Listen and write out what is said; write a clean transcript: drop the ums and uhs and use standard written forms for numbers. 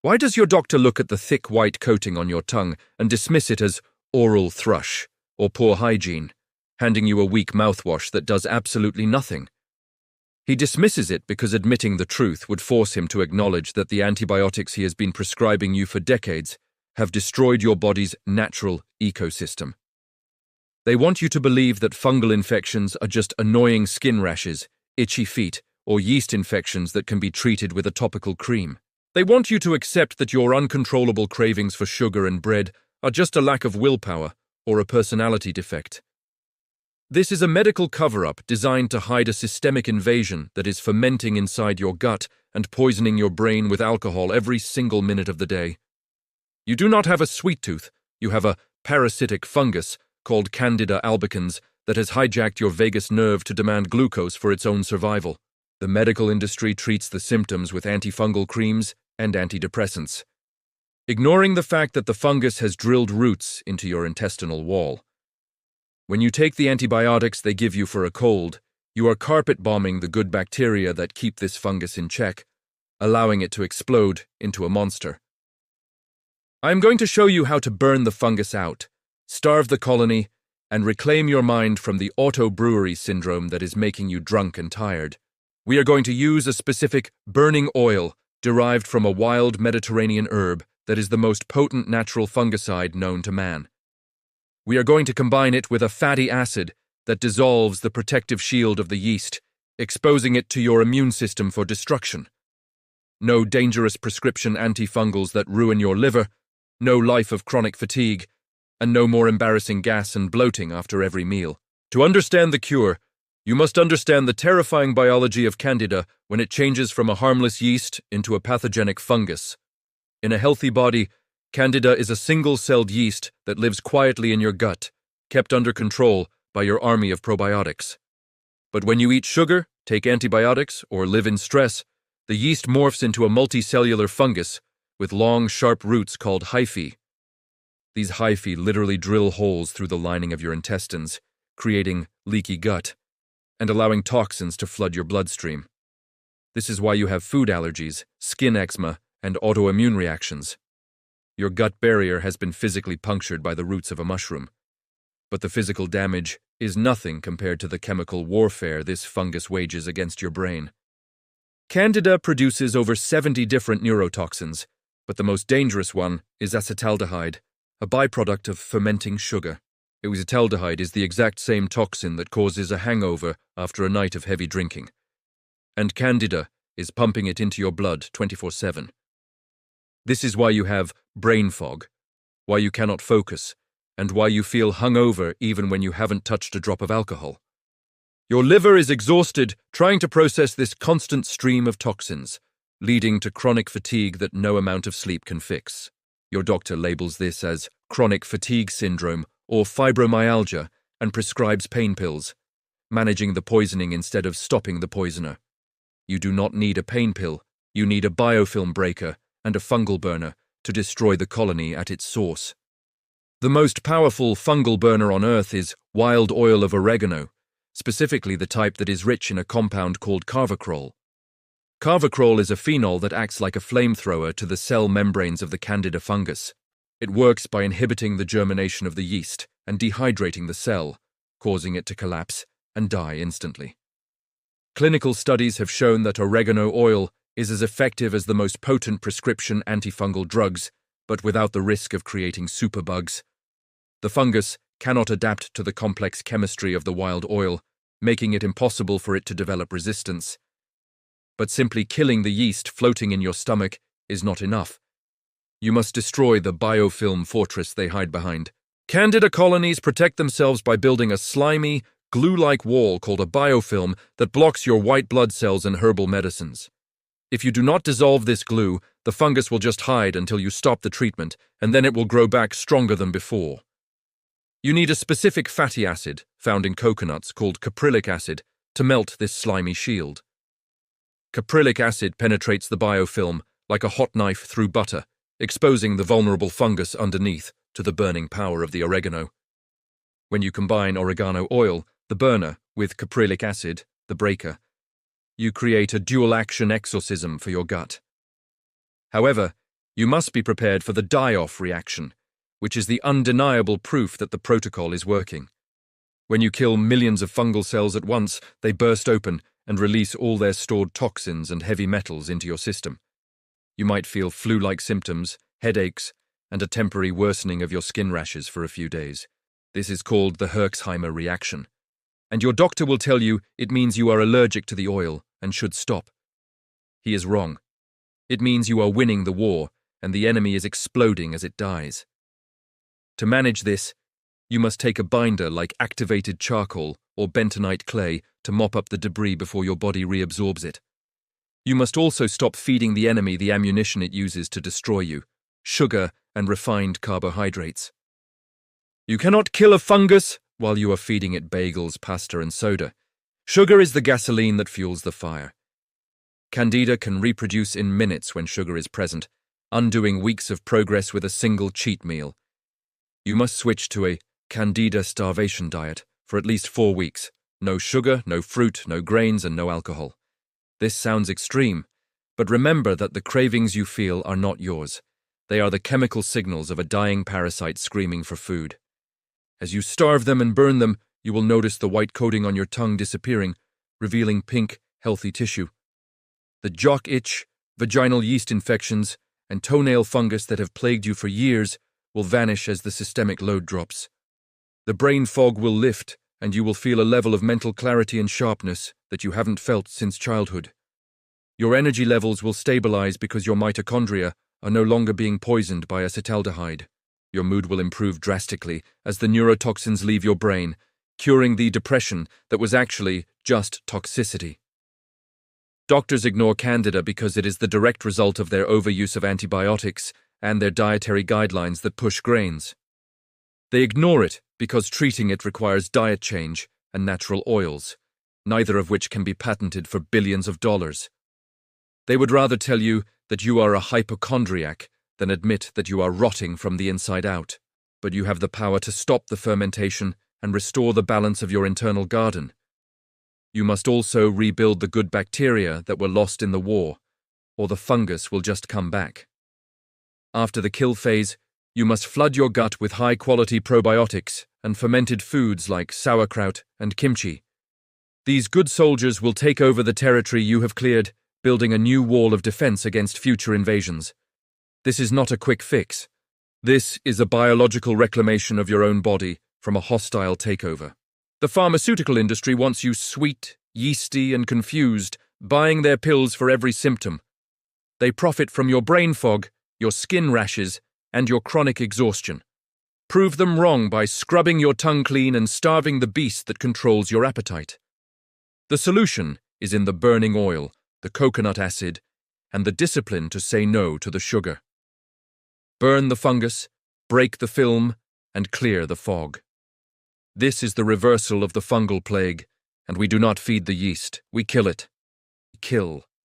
Why does your doctor look at the thick white coating on your tongue and dismiss it as oral thrush or poor hygiene, handing you a weak mouthwash that does absolutely nothing? He dismisses it because admitting the truth would force him to acknowledge that the antibiotics he has been prescribing you for decades have destroyed your body's natural ecosystem. They want you to believe that fungal infections are just annoying skin rashes, itchy feet, or yeast infections that can be treated with a topical cream. They want you to accept that your uncontrollable cravings for sugar and bread are just a lack of willpower or a personality defect. This is a medical cover-up designed to hide a systemic invasion that is fermenting inside your gut and poisoning your brain with alcohol every single minute of the day. You do not have a sweet tooth, you have a parasitic fungus called Candida albicans that has hijacked your vagus nerve to demand glucose for its own survival. The medical industry treats the symptoms with antifungal creams and antidepressants, ignoring the fact that the fungus has drilled roots into your intestinal wall. When you take the antibiotics they give you for a cold, you are carpet bombing the good bacteria that keep this fungus in check, allowing it to explode into a monster. I am going to show you how to burn the fungus out, starve the colony, and reclaim your mind from the Auto-Brewery syndrome that is making you drunk and tired. We are going to use a specific burning oil derived from a wild Mediterranean herb that is the most potent natural fungicide known to man. We are going to combine it with a fatty acid that dissolves the protective shield of the yeast, exposing it to your immune system for destruction. No dangerous prescription antifungals that ruin your liver, no life of chronic fatigue, and no more embarrassing gas and bloating after every meal. To understand the cure, you must understand the terrifying biology of Candida when it changes from a harmless yeast into a pathogenic fungus. In a healthy body, Candida is a single-celled yeast that lives quietly in your gut, kept under control by your army of probiotics. But when you eat sugar, take antibiotics, or live in stress, the yeast morphs into a multicellular fungus with long, sharp roots called hyphae. These hyphae literally drill holes through the lining of your intestines, creating leaky gut and allowing toxins to flood your bloodstream. This is why you have food allergies, skin eczema, and autoimmune reactions. Your gut barrier has been physically punctured by the roots of a mushroom. But the physical damage is nothing compared to the chemical warfare this fungus wages against your brain. Candida produces over 70 different neurotoxins, but the most dangerous one is acetaldehyde, a byproduct of fermenting sugar. Acetaldehyde is the exact same toxin that causes a hangover after a night of heavy drinking. And Candida is pumping it into your blood 24/7. This is why you have brain fog, why you cannot focus, and why you feel hungover even when you haven't touched a drop of alcohol. Your liver is exhausted trying to process this constant stream of toxins, leading to chronic fatigue that no amount of sleep can fix. Your doctor labels this as chronic fatigue syndrome or fibromyalgia and prescribes pain pills, managing the poisoning instead of stopping the poisoner. You do not need a pain pill, you need a biofilm breaker and a fungal burner to destroy the colony at its source. The most powerful fungal burner on Earth is wild oil of oregano, specifically the type that is rich in a compound called Carvacrol. Carvacrol is a phenol that acts like a flamethrower to the cell membranes of the Candida fungus. It works by inhibiting the germination of the yeast and dehydrating the cell, causing it to collapse and die instantly. Clinical studies have shown that oregano oil is as effective as the most potent prescription antifungal drugs, but without the risk of creating superbugs. The fungus cannot adapt to the complex chemistry of the wild oil, making it impossible for it to develop resistance. But simply killing the yeast floating in your stomach is not enough. You must destroy the biofilm fortress they hide behind. Candida colonies protect themselves by building a slimy, glue-like wall called a biofilm that blocks your white blood cells and herbal medicines. If you do not dissolve this glue, the fungus will just hide until you stop the treatment, and then it will grow back stronger than before. You need a specific fatty acid, found in coconuts, called caprylic acid, to melt this slimy shield. Caprylic acid penetrates the biofilm like a hot knife through butter, exposing the vulnerable fungus underneath to the burning power of the oregano. When you combine oregano oil, the burner, with caprylic acid, the breaker, you create a dual-action exorcism for your gut. However, You must be prepared for the die-off reaction, which is the undeniable proof that the protocol is working. When you kill millions of fungal cells at once, they burst open and release all their stored toxins and heavy metals into your system. You might feel flu-like symptoms, headaches, and a temporary worsening of your skin rashes for a few days. This is called the Herxheimer reaction. And your doctor will tell you it means you are allergic to the oil and should stop. He is wrong. It means you are winning the war and the enemy is exploding as it dies. To manage this, you must take a binder like activated charcoal or bentonite clay to mop up the debris before your body reabsorbs it. You must also stop feeding the enemy the ammunition it uses to destroy you, sugar and refined carbohydrates. You cannot kill a fungus while you are feeding it bagels, pasta, and soda. Sugar is the gasoline that fuels the fire. Candida can reproduce in minutes when sugar is present, undoing weeks of progress with a single cheat meal. You must switch to a Candida Starvation Diet for at least 4 weeks. No sugar, no fruit, no grains, and no alcohol. This sounds extreme, but remember that the cravings you feel are not yours. They are the chemical signals of a dying parasite screaming for food. As you starve them and burn them, you will notice the white coating on your tongue disappearing, revealing pink, healthy tissue. The jock itch, vaginal yeast infections, and toenail fungus that have plagued you for years will vanish as the systemic load drops. The brain fog will lift, and you will feel a level of mental clarity and sharpness that you haven't felt since childhood. Your energy levels will stabilize because your mitochondria are no longer being poisoned by acetaldehyde. Your mood will improve drastically as the neurotoxins leave your brain, curing the depression that was actually just toxicity. Doctors ignore Candida because it is the direct result of their overuse of antibiotics and their dietary guidelines that push grains. They ignore it because treating it requires diet change and natural oils, neither of which can be patented for billions of dollars. They would rather tell you that you are a hypochondriac than admit that you are rotting from the inside out, but you have the power to stop the fermentation and restore the balance of your internal garden. You must also rebuild the good bacteria that were lost in the war, or the fungus will just come back. After the kill phase, you must flood your gut with high-quality probiotics and fermented foods like sauerkraut and kimchi. These good soldiers will take over the territory you have cleared, building a new wall of defense against future invasions. This is not a quick fix. This is a biological reclamation of your own body from a hostile takeover. The pharmaceutical industry wants you sweet, yeasty, and confused, buying their pills for every symptom. They profit from your brain fog, your skin rashes, and your chronic exhaustion. Prove them wrong by scrubbing your tongue clean and starving the beast that controls your appetite. The solution is in the burning oil, the coconut acid, and the discipline to say no to the sugar. Burn the fungus, break the film, and clear the fog. This is the reversal of the fungal plague, and we do not feed the yeast, we kill it. Kill.